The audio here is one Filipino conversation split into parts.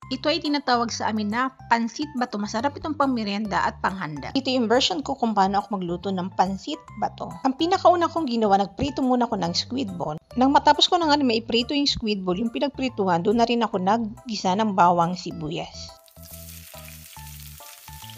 Ito ay tinatawag sa amin na pansit bato. Masarap itong pangmerienda at panghanda. Ito yung version ko kung paano ako magluto ng pansit bato. Ang pinakauna kong ginawa, nagprito muna ako ng squid ball. Nang matapos ko na nga maiprito yung squid ball, yung pinagprituhan, doon na rin ako naggisa ng bawang sibuyas.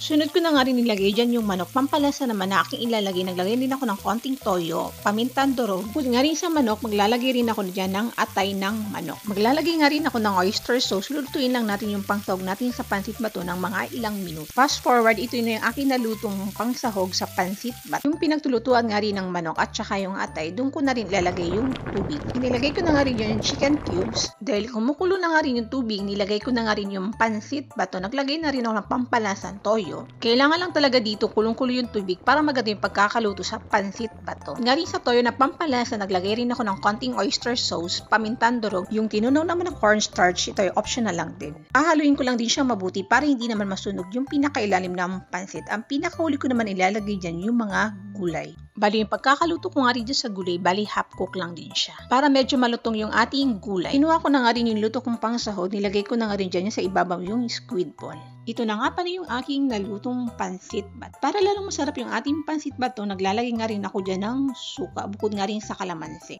Sunod ko na nga rin nilagay dyan yung manok. Pampalasa naman na aking ilalagay. Naglagay din ako ng konting toyo, pamintan durog. Kung nga rin sa manok, maglalagay rin ako dyan ng atay ng manok. Maglalagay nga rin ako ng oyster sauce. Lulutuin lang natin yung pangsahog natin sa pansit bato ng mga ilang minuto. Fast forward, ito na yung aking nalutong pangsahog sa pansit bato. Yung pinagtulutuan nga rin ng manok at saka yung atay, doon ko na rin ilalagay yung tubig. Inilagay ko na nga rin yung chicken cubes. Dahil kumukulo na nga rin yung tubig, nilagay ko na nga rin yung pansit bato. Naglagay na rin ako ng pampalasan toyo. Kailangan lang talaga dito kulong-kulo yung tubig para maganda yung pagkakaluto sa pansit bato. Nga rin sa toyo na pampalasa, naglagay rin ako ng konting oyster sauce, pamintan durog, yung tinunaw naman ng cornstarch, ito ay optional lang din. Hahaluin ko lang din siya mabuti para hindi naman masunog yung pinakailalim ng pansit. Ang pinakahuli ko naman ilalagay dyan yung mga gulay. Bali yung pagkakaluto ko nga rin dyan sa gulay, bali half cook lang din siya. Para medyo malutong yung ating gulay. Kinuha ko na nga rin yung luto kong pangsahog, nilagay ko na nga rin dyan sa ibabaw yung squid ball. Ito na nga pala yung aking nalutong pansit bat. Para lalong masarap yung ating pansit bato, naglalagay nga rin ako dyan ng suka, bukod nga rin sa kalamansi.